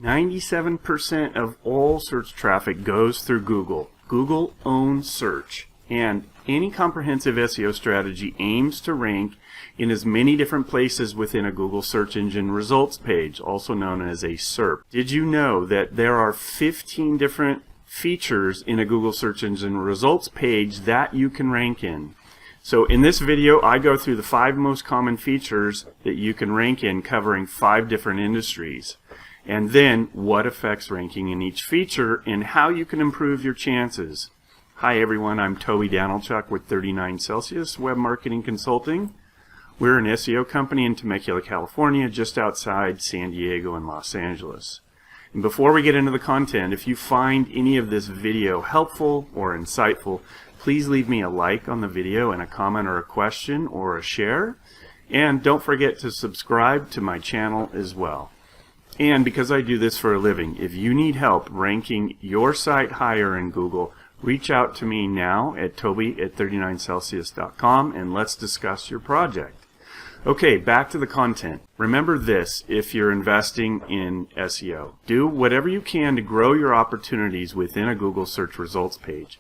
97% of all search traffic goes through Google. Google owns search, and any comprehensive SEO strategy aims to rank in as many different places within a Google search engine results page, also known as a SERP. Did you know that there are 15 different features in a Google search engine results page that you can rank in? So in this video, I go through the 5 most common features that you can rank in, covering 5 different industries. And then what affects ranking in each feature and how you can improve your chances. Hi everyone, I'm Toby Danilchuk with 39 Celsius Web Marketing Consulting. We're an SEO company in Temecula, California, just outside San Diego and Los Angeles. And before we get into the content, if you find any of this video helpful or insightful, please leave me a like on the video and a comment or a question or a share. And don't forget to subscribe to my channel as well. And because I do this for a living, if you need help ranking your site higher in Google, reach out to me now at toby@39celsius.com and let's discuss your project. Okay, back to the content. Remember this if you're investing in SEO. Do whatever you can to grow your opportunities within a Google search results page.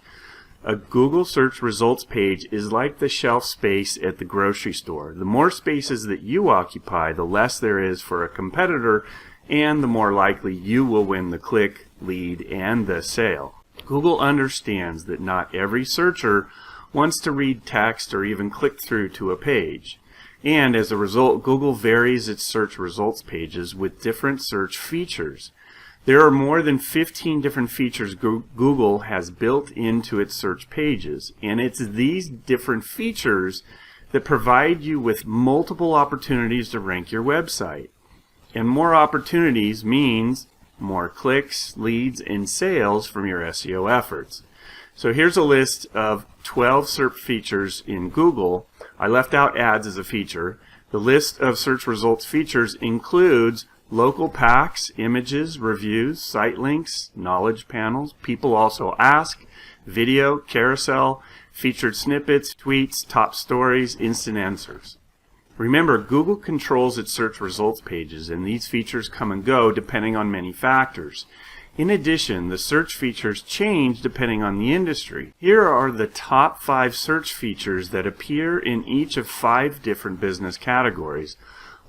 A Google search results page is like the shelf space at the grocery store. The more spaces that you occupy, the less there is for a competitor, and the more likely you will win the click, lead, and the sale. Google understands that not every searcher wants to read text or even click through to a page. And as a result, Google varies its search results pages with different search features. There are more than 15 different features Google has built into its search pages, and it's these different features that provide you with multiple opportunities to rank your website. And more opportunities means more clicks, leads, and sales from your SEO efforts. So here's a list of 12 SERP features in Google. I left out ads as a feature. The list of search results features includes local packs, images, reviews, site links, knowledge panels, people also ask, video, carousel, featured snippets, tweets, top stories, instant answers. Remember, Google controls its search results pages, and these features come and go depending on many factors. In addition, the search features change depending on the industry. Here are the top 5 search features that appear in each of 5 different business categories,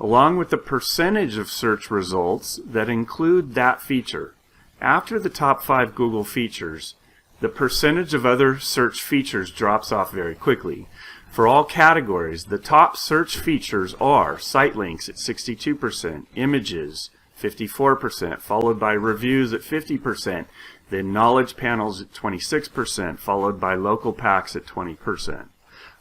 along with the percentage of search results that include that feature. After the top 5 Google features, the percentage of other search features drops off very quickly. For all categories, the top search features are site links at 62%, images 54%, followed by reviews at 50%, then knowledge panels at 26%, followed by local packs at 20%.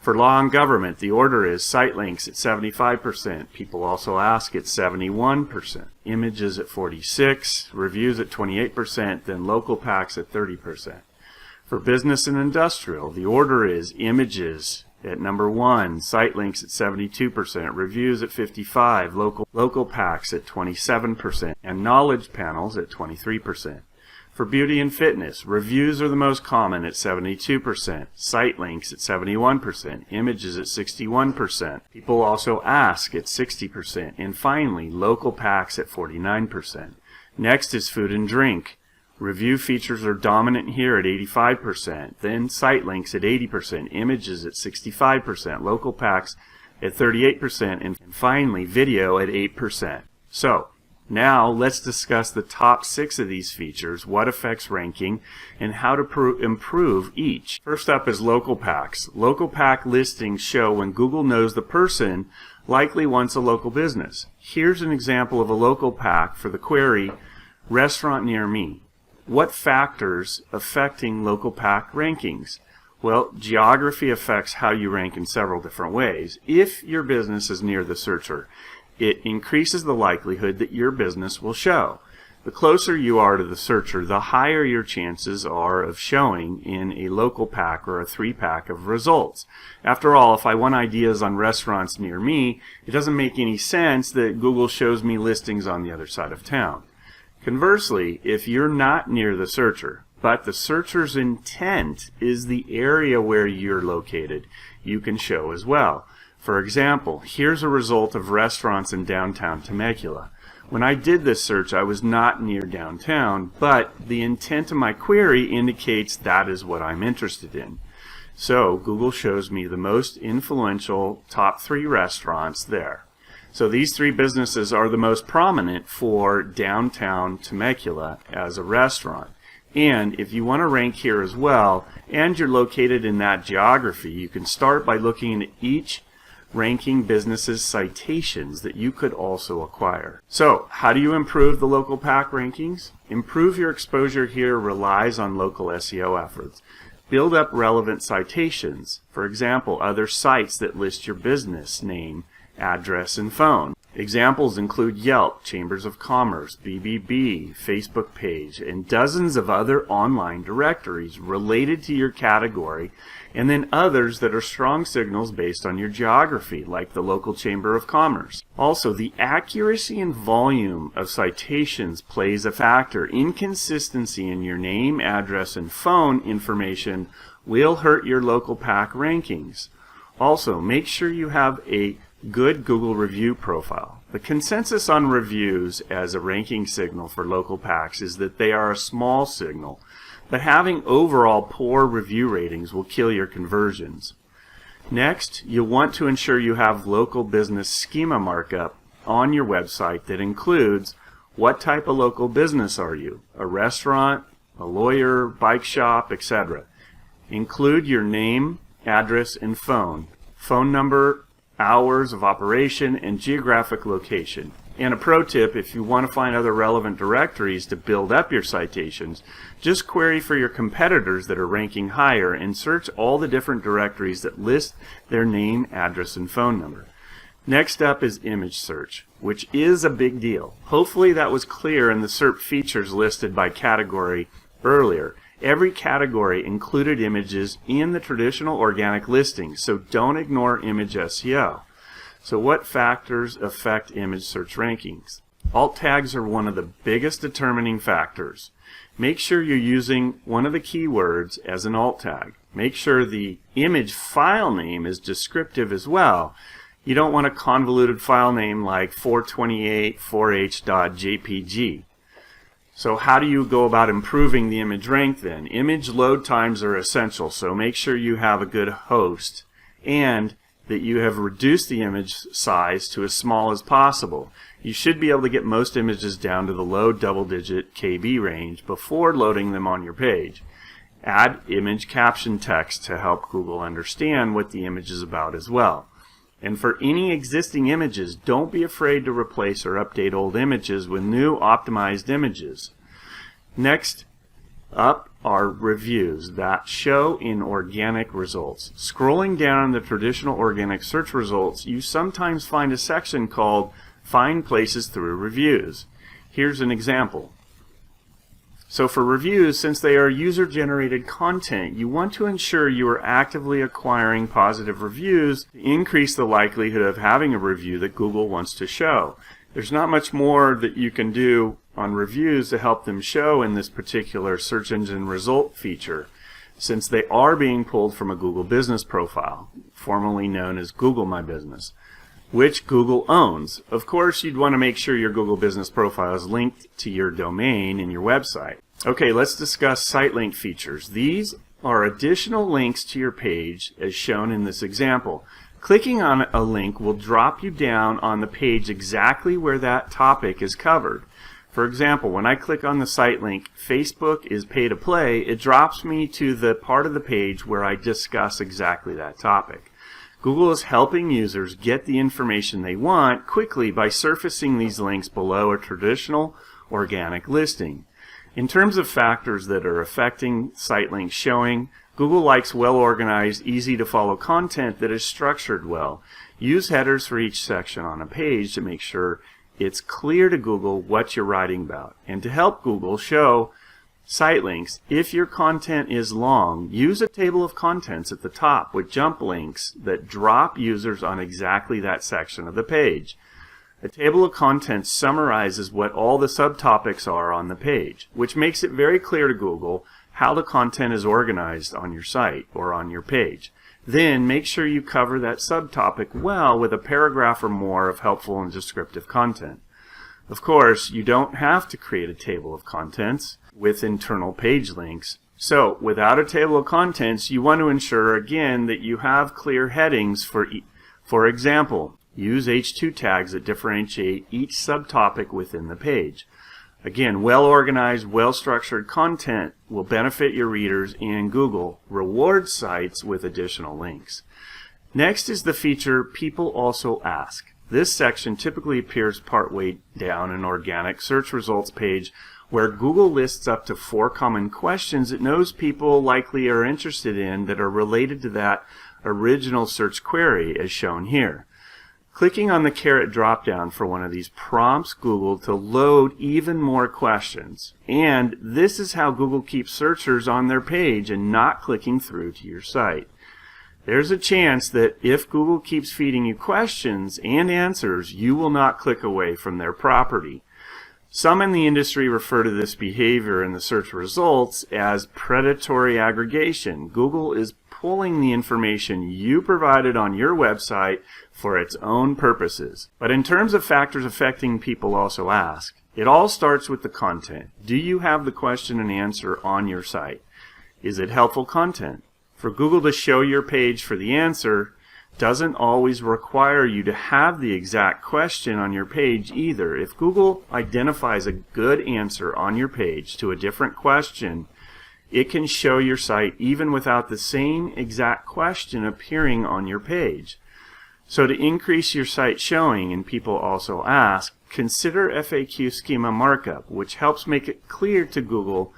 For law and government, the order is site links at 75%, people also ask at 71%, images at 46%, reviews at 28%, then local packs at 30%. For business and industrial, the order is images at number 1, site links at 72%, reviews at 55%, local packs at 27%, and knowledge panels at 23%. For beauty and fitness, reviews are the most common at 72%, site links at 71%, images at 61%, people also ask at 60%, and finally, local packs at 49%. Next is food and drink. Review features are dominant here at 85%, then site links at 80%, images at 65%, local packs at 38%, and finally video at 8%. So, now let's discuss the top 6 of these features, what affects ranking, and how to improve each. First up is local packs. Local pack listings show when Google knows the person likely wants a local business. Here's an example of a local pack for the query, restaurant near me. What factors affecting local pack rankings? Well, geography affects how you rank in several different ways. If your business is near the searcher, it increases the likelihood that your business will show. The closer you are to the searcher, the higher your chances are of showing in a local pack or a 3-pack of results. After all, if I want ideas on restaurants near me, it doesn't make any sense that Google shows me listings on the other side of town. Conversely, if you're not near the searcher, but the searcher's intent is the area where you're located, you can show as well. For example, here's a result of restaurants in downtown Temecula. When I did this search, I was not near downtown, but the intent of my query indicates that is what I'm interested in. So Google shows me the most influential top 3 restaurants there. So these 3 businesses are the most prominent for downtown Temecula as a restaurant. And if you want to rank here as well, and you're located in that geography, you can start by looking at each ranking businesses' citations that you could also acquire. So, how do you improve the local PAC rankings? Improve your exposure here relies on local SEO efforts. Build up relevant citations. For example, other sites that list your business name, address, and phone. Examples include Yelp, Chambers of Commerce, BBB, Facebook page, and dozens of other online directories related to your category, and then others that are strong signals based on your geography, like the local Chamber of Commerce. Also, the accuracy and volume of citations plays a factor. Inconsistency in your name, address, and phone information will hurt your local PAC rankings. Also, make sure you have a good Google review profile. The consensus on reviews as a ranking signal for local PACs is that they are a small signal, but having overall poor review ratings will kill your conversions. Next, you'll want to ensure you have local business schema markup on your website that includes what type of local business are you, a restaurant, a lawyer, bike shop, etc. Include your name, address, and phone number, hours of operation, and geographic location. And a pro tip, if you want to find other relevant directories to build up your citations, just query for your competitors that are ranking higher and search all the different directories that list their name, address, and phone number. Next up is image search, which is a big deal. Hopefully that was clear in the SERP features listed by category earlier. Every category included images in the traditional organic listing, so don't ignore image SEO. So what factors affect image search rankings? Alt tags are one of the biggest determining factors. Make sure you're using one of the keywords as an alt tag. Make sure the image file name is descriptive as well. You don't want a convoluted file name like 428.4h.jpg. So how do you go about improving the image rank then? Image load times are essential, so make sure you have a good host and that you have reduced the image size to as small as possible. You should be able to get most images down to the low double-digit KB range before loading them on your page. Add image caption text to help Google understand what the image is about as well. And for any existing images, don't be afraid to replace or update old images with new optimized images. Next up are reviews that show in organic results. Scrolling down the traditional organic search results, you sometimes find a section called Find Places Through Reviews. Here's an example. So for reviews, since they are user-generated content, you want to ensure you are actively acquiring positive reviews to increase the likelihood of having a review that Google wants to show. There's not much more that you can do on reviews to help them show in this particular search engine result feature, since they are being pulled from a Google Business Profile, formerly known as Google My Business, which Google owns. Of course, you'd want to make sure your Google Business Profile is linked to your domain and your website. Okay, let's discuss site link features. These are additional links to your page as shown in this example. Clicking on a link will drop you down on the page exactly where that topic is covered. For example, when I click on the site link, Facebook is pay to play, it drops me to the part of the page where I discuss exactly that topic. Google is helping users get the information they want quickly by surfacing these links below a traditional organic listing. In terms of factors that are affecting site link showing, Google likes well-organized, easy-to-follow content that is structured well. Use headers for each section on a page to make sure it's clear to Google what you're writing about. And to help Google show site links, if your content is long, use a table of contents at the top with jump links that drop users on exactly that section of the page. A table of contents summarizes what all the subtopics are on the page, which makes it very clear to Google how the content is organized on your site or on your page. Then make sure you cover that subtopic well with a paragraph or more of helpful and descriptive content. Of course, you don't have to create a table of contents with internal page links. So, without a table of contents, you want to ensure again that you have clear headings for example, use H2 tags that differentiate each subtopic within the page. Again, well-organized, well-structured content will benefit your readers, and Google rewards sites with additional links. Next is the feature People Also Ask. This section typically appears partway down an organic search results page where Google lists up to 4 common questions it knows people likely are interested in that are related to that original search query as shown here. Clicking on the caret drop-down for one of these prompts Google to load even more questions. And this is how Google keeps searchers on their page and not clicking through to your site. There's a chance that if Google keeps feeding you questions and answers, you will not click away from their property. Some in the industry refer to this behavior in the search results as predatory aggregation. Google is pulling the information you provided on your website for its own purposes. But in terms of factors affecting People Also Ask, it all starts with the content. Do you have the question and answer on your site? Is it helpful content? For Google to show your page for the answer doesn't always require you to have the exact question on your page either. If Google identifies a good answer on your page to a different question, it can show your site even without the same exact question appearing on your page. So to increase your site showing and People Also Ask, consider FAQ schema markup, which helps make it clear to Google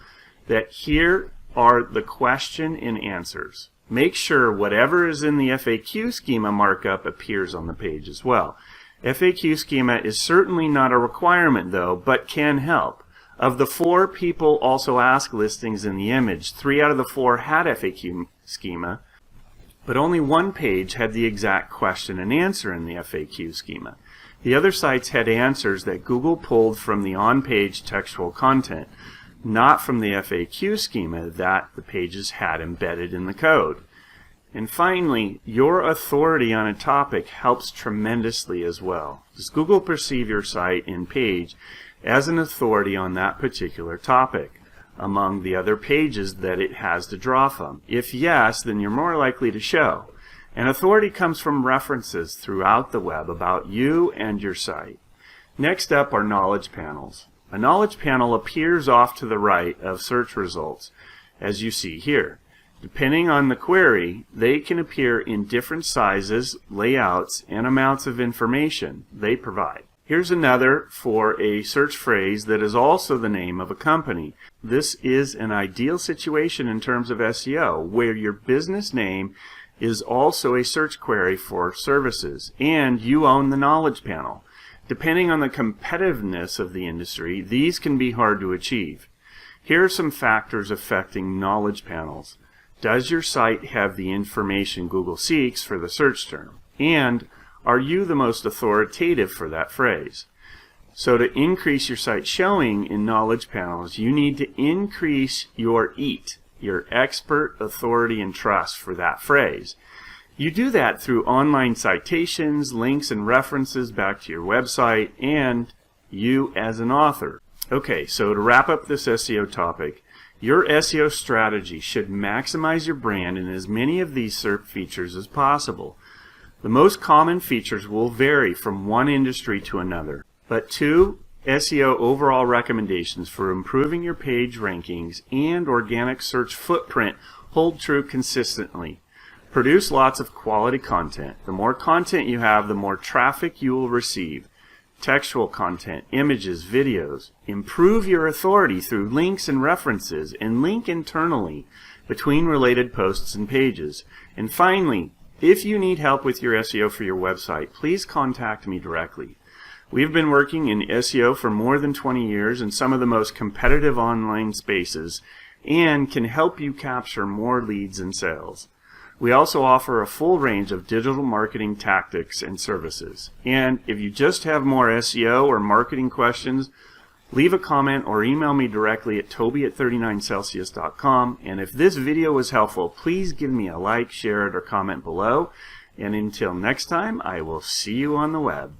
that here are the question and answers. Make sure whatever is in the FAQ schema markup appears on the page as well. FAQ schema is certainly not a requirement though, but can help. Of the 4 People Also Ask listings in the image, 3 out of the 4 had FAQ schema, but only 1 page had the exact question and answer in the FAQ schema. The other sites had answers that Google pulled from the on-page textual content, not from the FAQ schema that the pages had embedded in the code. And finally, your authority on a topic helps tremendously as well. Does Google perceive your site and page as an authority on that particular topic among the other pages that it has to draw from? If yes, then you're more likely to show. And authority comes from references throughout the web about you and your site. Next up are knowledge panels. A knowledge panel appears off to the right of search results, as you see here. Depending on the query, they can appear in different sizes, layouts, and amounts of information they provide. Here's another for a search phrase that is also the name of a company. This is an ideal situation in terms of SEO, where your business name is also a search query for services, and you own the knowledge panel. Depending on the competitiveness of the industry, these can be hard to achieve. Here are some factors affecting knowledge panels. Does your site have the information Google seeks for the search term? And are you the most authoritative for that phrase? So to increase your site showing in knowledge panels, you need to increase your EAT, your expert authority and trust for that phrase. You do that through online citations, links and references back to your website, and you as an author. Okay, so to wrap up this SEO topic, your SEO strategy should maximize your brand in as many of these SERP features as possible. The most common features will vary from one industry to another, but 2 SEO overall recommendations for improving your page rankings and organic search footprint hold true consistently. Produce lots of quality content. The more content you have, the more traffic you will receive. Textual content, images, videos. Improve your authority through links and references, and link internally between related posts and pages. And finally, if you need help with your SEO for your website, please contact me directly. We've been working in SEO for more than 20 years in some of the most competitive online spaces and can help you capture more leads and sales. We also offer a full range of digital marketing tactics and services. And if you just have more SEO or marketing questions, leave a comment or email me directly at toby@39celsius.com. And if this video was helpful, please give me a like, share it, or comment below. And until next time, I will see you on the web.